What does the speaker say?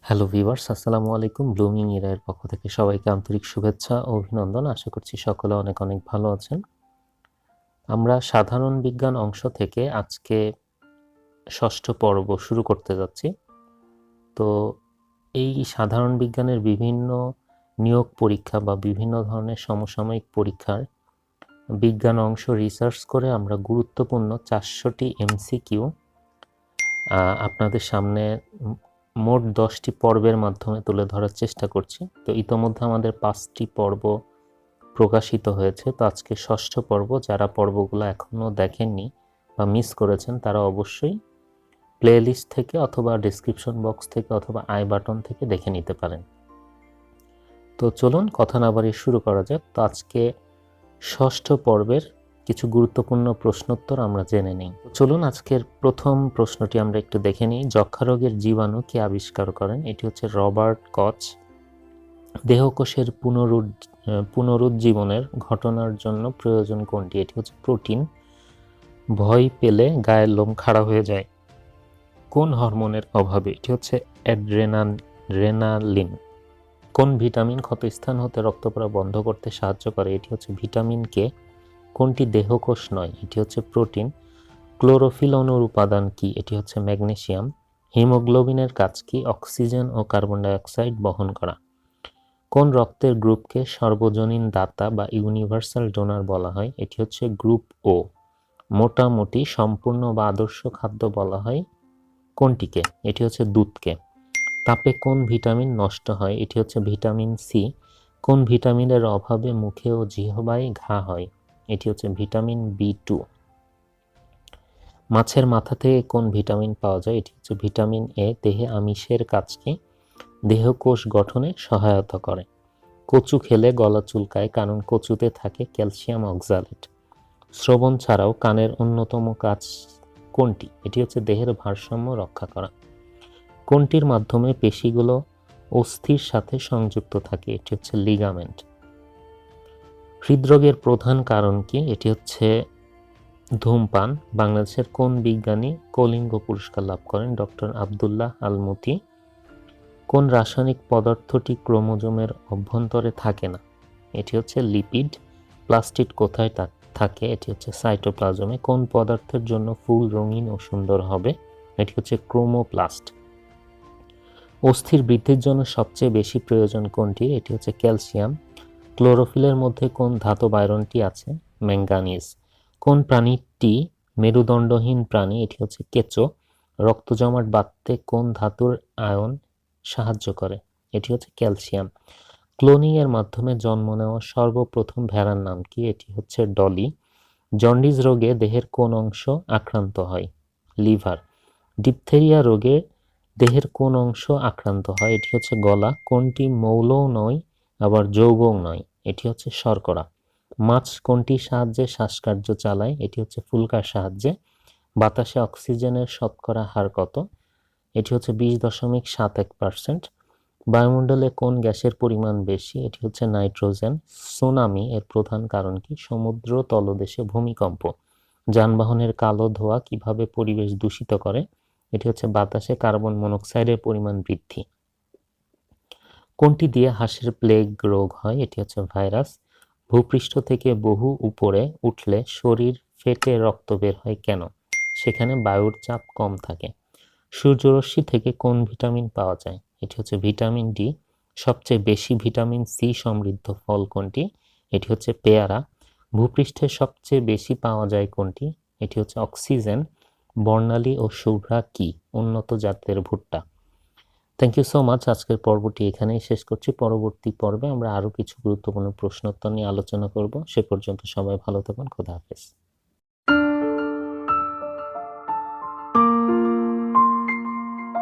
Hello viewers, আসসালামু আলাইকুম। Blooming এর পক্ষ থেকে সবাইকে আন্তরিক শুভেচ্ছা ও অভিনন্দন। আশা করছি সকলে অনেক অনেক ভালো আছেন। আমরা সাধারণ বিজ্ঞান অংশ থেকে আজকে ষষ্ঠ পর্ব শুরু করতে যাচ্ছি। তো এই সাধারণ বিজ্ঞানের বিভিন্ন নিয়োগ পরীক্ষা বা বিভিন্ন ধরনের সমসাময়িক পরীক্ষার বিজ্ঞান অংশ রিসার্চ করে আমরা গুরুত্বপূর্ণ 400টি এমসিকিউ আপনাদের সামনে মোট 10টি পর্বের মাধ্যমে তুলে ধরার চেষ্টা করছি। তো ইতোমধ্যে আমাদের 5টি পর্ব প্রকাশিত হয়েছে। তো আজকে ষষ্ঠ পর্ব। যারা পর্বগুলো এখনও দেখেননি বা মিস করেছেন তারা অবশ্যই প্লে লিস্ট থেকে অথবা ডিসক্রিপশন বক্স থেকে অথবা আই বাটন থেকে দেখে নিতে পারেন। তো চলুন কথা না বাড়িয়ে শুরু করা যাক। তো আজকে ষষ্ঠ পর্বের কিছু গুরুত্বপূর্ণ প্রশ্নোত্তর আমরা জেনে নিই। চলুন আজকের প্রথম প্রশ্নটি আমরা একটু দেখে নিই। যক্ষ্মা রোগের জীবাণু কে আবিষ্কার করেন? এটি হচ্ছে রবার্ট কচ। দেহকোষের পুনরুজ্জীবনের ঘটনার জন্য প্রয়োজন কোনটি? এটি হচ্ছে প্রোটিন। ভয় পেলে গায়ের লোম খাড়া হয়ে যায় কোন হরমোনের অভাবে? এটি হচ্ছে অ্যাড্রেনালিন। কোন ভিটামিন ক্ষতস্থান হতে রক্ত পড়া বন্ধ করতে সাহায্য করে? এটি হচ্ছে ভিটামিন কে। কোনটি দেহকোষ নয়? এটি হচ্ছে প্রোটিন। ক্লোরোফিল অণুর উপাদান কি? এটি হচ্ছে ম্যাগনেসিয়াম। হিমোগ্লোবিনের কাজ কি? অক্সিজেন ও কার্বন ডাই অক্সাইড বহন করা। কোন রক্তের গ্রুপকে সর্বজনীন দাতা বা ইউনিভার্সাল ডোনার বলা হয়? এটি হচ্ছে গ্রুপ ও। মোটামুটি সম্পূর্ণ বা আদর্শ খাদ্য বলা হয় কোনটিকে? এটি হচ্ছে দুধকে। তাপে কোন ভিটামিন নষ্ট হয়? এটি হচ্ছে ভিটামিন সি। কোন ভিটামিনের অভাবে মুখে ও জিহ্বায় ঘা হয়? এটি হচ্ছে ভিটামিন বি2। মাছের মাথা থেকে কোন ভিটামিন পাওয়া যায়? এটি হচ্ছে ভিটামিন এ। দেহে আমিষের কাজ কি? দেহকোষ গঠনে সহায়তা করে। কচু খেলে গলা চুলকায় কারণ কচুতে থাকে ক্যালসিয়াম অক্সালেট। শ্রবণ ছাড়াও কানের অন্যতম কাজ কোনটি? এটি হচ্ছে দেহের ভারসাম্য রক্ষা করা। কোনটির মাধ্যমে পেশিগুলো অস্থির সাথে সংযুক্ত থাকে? এটি হচ্ছে লিগামেন্ট। হৃদরোগের প্রধান কারণ কি? এটি হচ্ছে ধূমপান। বাংলাদেশের কোন বিজ্ঞানী কলিঙ্গ পুরস্কার লাভ করেন? ডক্টর আব্দুল্লাহ আল মুতি। কোন রাসায়নিক পদার্থটি ক্রোমোজোমের অভ্যন্তরে থাকে না? এটি হচ্ছে লিপিড। প্লাস্টিড কোথায় থাকে? এটি হচ্ছে সাইটোপ্লাজমে। কোন পদার্থের জন্য ফুল রঙিন ও সুন্দর হবে? এটি হচ্ছে ক্রোমোপ্লাস্ট। অস্থির বৃদ্ধির জন্য সবচেয়ে বেশি প্রয়োজন কোনটি? এটি হচ্ছে ক্যালসিয়াম। ক্লোরোফিলের মধ্যে কোন ধাতব আয়রনটি আছে? ম্যাঙ্গানিজ। কোন প্রাণীটি মেরুদণ্ডহীন প্রাণী? এটি হচ্ছে কেঁচো। রক্ত জমাট বাঁধতে কোন ধাতুর আয়ন সাহায্য করে? এটি হচ্ছে ক্যালসিয়াম। ক্লোনিং এর মাধ্যমে জন্ম নেওয়া সর্বপ্রথম ভেড়ার নাম কি? এটি হচ্ছে ডলি। জন্ডিস রোগে দেহের কোন অংশ আক্রান্ত হয়? লিভার। ডিপথেরিয়া রোগে দেহের কোন অংশ আক্রান্ত হয়? এটি হচ্ছে গলা। কোনটি মৌলও নয় আবার যৌগও নয়? এটি হচ্ছে শর্করা। মাছ কোনটির সাহায্যে শ্বাসকার্য চালায়? এটি হচ্ছে ফুলকার সাহায্যে। বাতাসে অক্সিজেনের শতকরা হার কত? এটি হচ্ছে 20.71%। বায়ুমণ্ডলে কোন গ্যাসের পরিমাণ বেশি? এটি হচ্ছে নাইট্রোজেন। সুনামি এর প্রধান কারণ কি? সমুদ্র তলদেশে ভূমিকম্প। যানবাহনের কালো ধোঁয়া কিভাবে পরিবেশ দূষিত করে? এটি হচ্ছে বাতাসে কার্বন মনোক্সাইডের পরিমাণ বৃদ্ধি। কোনটি দিয়ে হাঁসের প্লেগ রোগ হয়? এটি হচ্ছে ভাইরাস। ভূপৃষ্ঠ থেকে বহু উপরে উঠলে শরীর ফেটে রক্ত বের হয় কেন? সেখানে বায়ুর চাপ কম থাকে। সূর্যরশ্মি থেকে কোন ভিটামিন পাওয়া যায়? এটি হচ্ছে ভিটামিন ডি। সবচেয়ে বেশি ভিটামিন সি সমৃদ্ধ ফল কোনটি? এটি হচ্ছে পেয়ারা। ভূপৃষ্ঠে সবচেয়ে বেশি পাওয়া যায় কোনটি? এটি হচ্ছে অক্সিজেন। বর্ণালী ও শুভ্রা কি উন্নত জাতের ভুট্টা? Thank you so much. আজকের পর্বটি এখানেই শেষ করছি। পরবর্তী পর্বে আমরা আরও কিছু গুরুত্বপূর্ণ প্রশ্নোত্তর নিয়ে আলোচনা করব। সে পর্যন্ত সবাই ভালো থাকুন। খোদা হাফেজ।